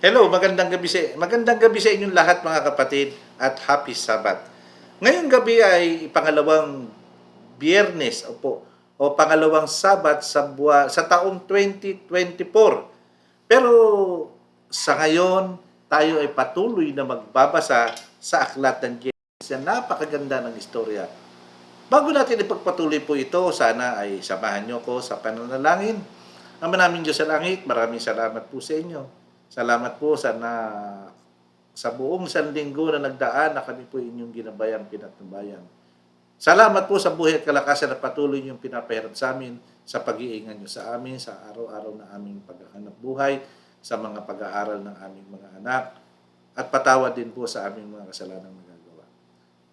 Hello, magandang gabi sa inyong lahat mga kapatid at happy Sabbath. Ngayong gabi ay pangalawang Biyernes o pangalawang Sabat sa taong 2024. Pero sa ngayon, tayo ay patuloy na magbabasa sa aklat ng Genesis na napakaganda ng istorya. Bago natin ipagpatuloy po ito, sana ay samahan niyo ko sa pananalangin. Ama namin Diyos sa langit, maraming salamat po sa inyo. Salamat po sa buong sanlinggo na nagdaan na kami po inyong ginabayang pinatnubayan. Salamat po sa buhay at kalakasan na patuloy niyong pinapahirap sa amin sa pag-iingan niyo sa amin, sa araw-araw na aming paghahanap buhay, sa mga pag-aaral ng aming mga anak, at patawad din po sa aming mga kasalanang nagagawa.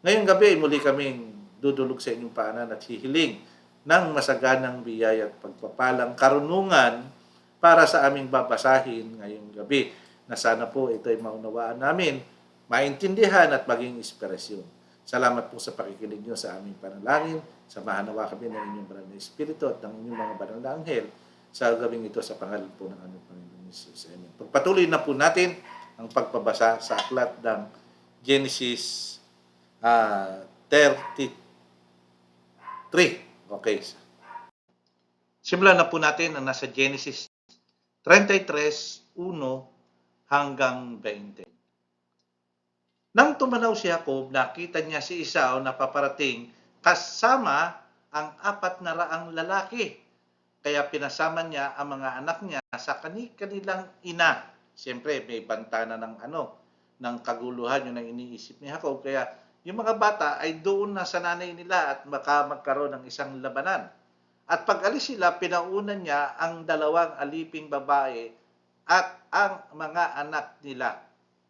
Ngayong gabi, muli kaming dudulog sa inyong paanan at hihiling ng masaganang biyaya at pagpapalang karunungan para sa aming babasahin ngayong gabi, na sana po ito ay maunawaan namin, maintindihan at maging inspirasyon. Salamat po sa pakikinig niyo sa aming panalangin. Samahan nawa kami ng inyong banal na Espiritu at ng inyong mga banal na anghel sa gawing ito sa pangalan po ng aming Panginoon Jesus. Amen. Pagpatuloy na po natin ang pagpabasa sa aklat ng Genesis 33. Okay. Simulan na po natin ang nasa Genesis 33:1 hanggang 20. Nang tumanaw si Jacob, nakita niya si Esau na paparating kasama ang 400 lalaki. Kaya pinasama niya ang mga anak niya sa kanilang ina. Siyempre, may banta na ng kaguluhan yun ang iniisip ni Jacob. Kaya yung mga bata ay doon na sa nanay nila at magkaroon ng isang labanan. At pag alis sila, pinaunan niya ang 2 aliping babae at ang mga anak nila.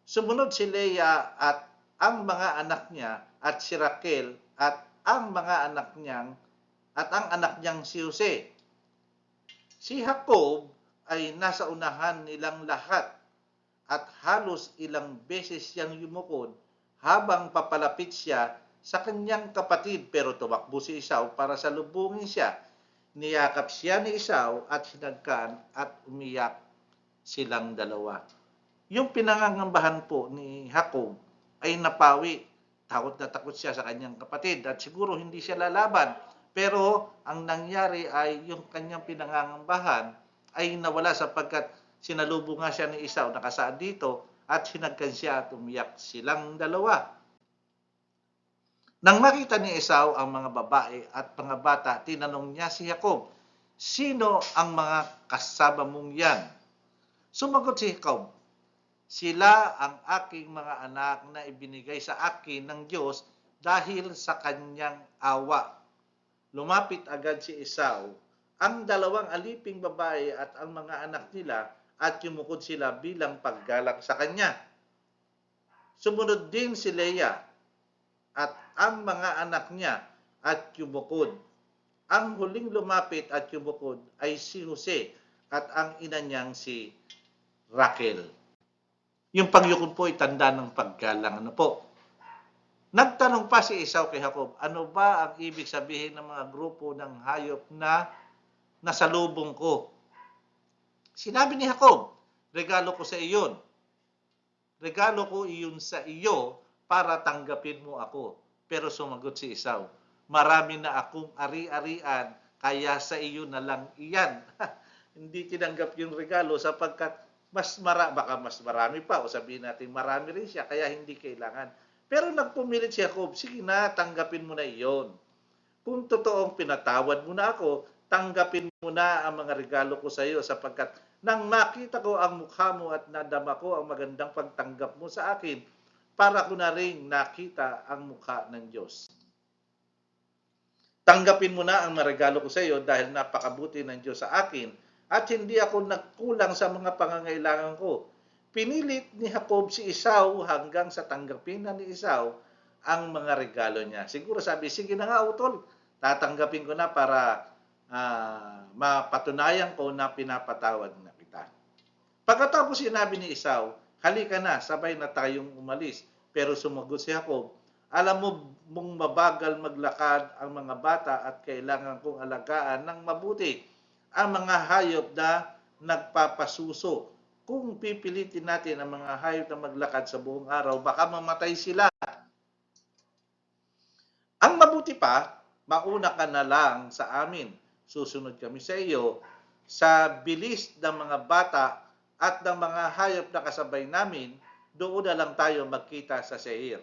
Sumunod si Leah at ang mga anak niya at si Raquel at ang mga anak niyang si Jose. Si Jacob ay nasa unahan nilang lahat at halos ilang beses siyang yumukod habang papalapit siya sa kanyang kapatid, pero tumakbo si Esau para salubungin siya. Niyakap siya ni Esau at hinagkan at umiyak silang dalawa. Yung pinangangambahan po ni Jacob ay napawi. Takot na takot siya sa kanyang kapatid at siguro hindi siya lalaban. Pero ang nangyari ay yung kanyang pinangangambahan ay nawala sapagkat sinalubong nga siya ni Esau, nakasaad dito, at hinagkan siya at umiyak silang dalawa. Nang makita ni Esau ang mga babae at mga bata, tinanong niya si Jacob, "Sino ang mga kasama mong yan?" Sumagot si Jacob, "Sila ang aking mga anak na ibinigay sa akin ng Diyos dahil sa kanyang awa." Lumapit agad si Esau, ang 2 aliping babae at ang mga anak nila, at yumukod sila bilang paggalang sa kanya. Sumunod din si Leah at ang mga anak niya at yumukod. Ang huling lumapit at yumukod ay si Jose at ang ina niyang si Raquel. Yung pagyukod po ay tanda ng paggalang. Nagtanong pa si Esau kay Jacob, ano ba ang ibig sabihin ng mga grupo ng hayop na nasalubong ko? Sinabi ni Jacob, regalo ko sa iyon. Regalo ko iyon sa iyo para tanggapin mo ako. Pero sumagot si Esau, marami na akong ari-arian, kaya sa iyo na lang iyan. Hindi tinanggap yung regalo sapagkat baka mas marami pa, o sabihin natin marami rin siya, kaya hindi kailangan. Pero nagpumilit si Jacob, sige na, tanggapin mo na iyon. Kung totoong pinatawad mo na ako, tanggapin mo na ang mga regalo ko sa iyo, sapagkat nang makita ko ang mukha mo at nadama ko ang magandang pagtanggap mo sa akin, para ko na rin nakita ang mukha ng Diyos. Tanggapin mo na ang mga regalo ko sa iyo dahil napakabuti ng Diyos sa akin at hindi ako nagkulang sa mga pangangailangan ko. Pinilit ni Jacob si Esau hanggang sa tanggapin na ni Esau ang mga regalo niya. Siguro sabi, sige na nga utol, tatanggapin ko na para mapatunayan ko na pinapatawad na kita. Pagkatapos sinabi ni Esau, halika na, sabay na tayong umalis. Pero sumagot si Jacob, alam mo mong mabagal maglakad ang mga bata at kailangan kong alagaan ng mabuti ang mga hayop na nagpapasuso. kung pipilitin natin ang mga hayop na maglakad sa buong araw, baka mamatay sila. Ang mabuti pa, mauna ka na lang sa amin. Susunod kami sa iyo sa bilis ng mga bata at ng mga hayop na kasabay namin, doon na lang tayo magkita sa Seir.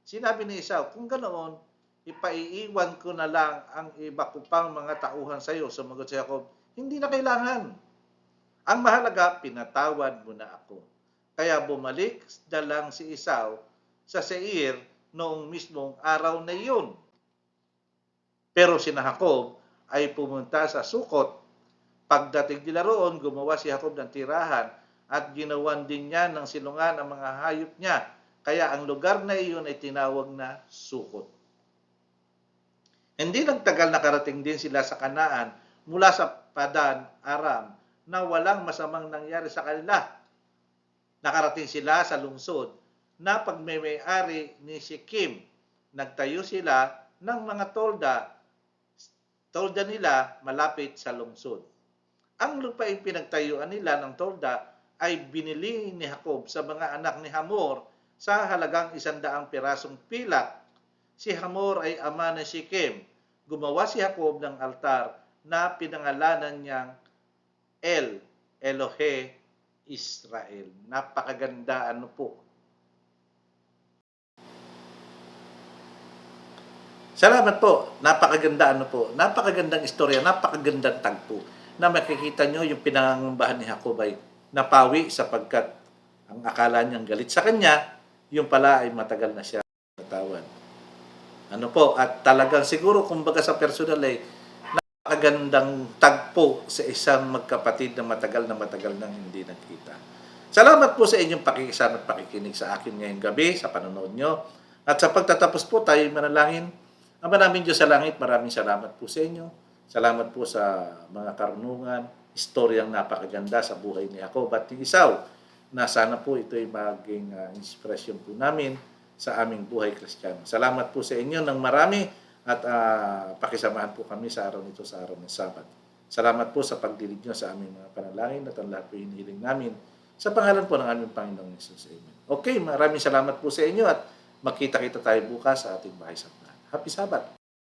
Sinabi ni Esau, kung ganoon, ipaiiwan ko na lang ang iba ko pang mga tauhan sa iyo. Sumagot si Jacob, hindi na kailangan. Ang mahalaga, pinatawad mo na ako. Kaya bumalik na lang si Esau sa Seir noong mismong araw na iyon. Pero si Jacob ay pumunta sa Sukot. Pagdating nila roon, gumawa si Jacob ng tirahan at ginawan din niya ng silungan ang mga hayop niya. Kaya ang lugar na iyon ay tinawag na Sukot. Hindi nagtagal nakarating din sila sa Kanaan mula sa Padan Aram na walang masamang nangyari sa kanila. Nakarating sila sa lungsod na pagmamay-ari ni Shechem. Nagtayo sila ng mga tolda nila malapit sa lungsod. Ang lupaing pinagtayuan nila ng tolda ay binili ni Jacob sa mga anak ni Hamor sa halagang 100 pirasong pilak. Si Hamor ay ama ni Shechem. Gumawa si Jacob ng altar na pinangalanan niyang El Elohe Israel. Napakaganda po. Salamat po. Napakaganda po. Napakagandang istorya, napakagandang tagpo na makikita nyo yung pinangangambahan ni Jacob ay napawi sapagkat ang akala niyang galit sa kanya, yung pala ay matagal na siya natawad. At talagang siguro kumbaga sa personal ay napakagandang tagpo sa isang magkapatid na matagal nang hindi nagkita. Salamat po sa inyong pakikisama at pakikinig sa akin ngayong gabi, sa panonood nyo. At sa pagtatapos po tayo manalangin. Ama namin Diyos sa langit, maraming salamat po sa inyo. Salamat po sa mga karunungan, istoryang napakaganda sa buhay ni Jacob at ni Esau, na sana po ito ay maging inspirasyon po namin sa aming buhay Kristiyano. Salamat po sa inyo ng marami at pakisamahan po kami sa araw nito, sa araw ng Sabat. Salamat po sa pagdilig nyo sa aming mga panalangin at ang lahat po hinihiling namin sa pangalan po ng aming Panginoong Hesus. Amen. Okay, maraming salamat po sa inyo at magkita-kita tayo bukas sa ating bahay sa Happy Sabat!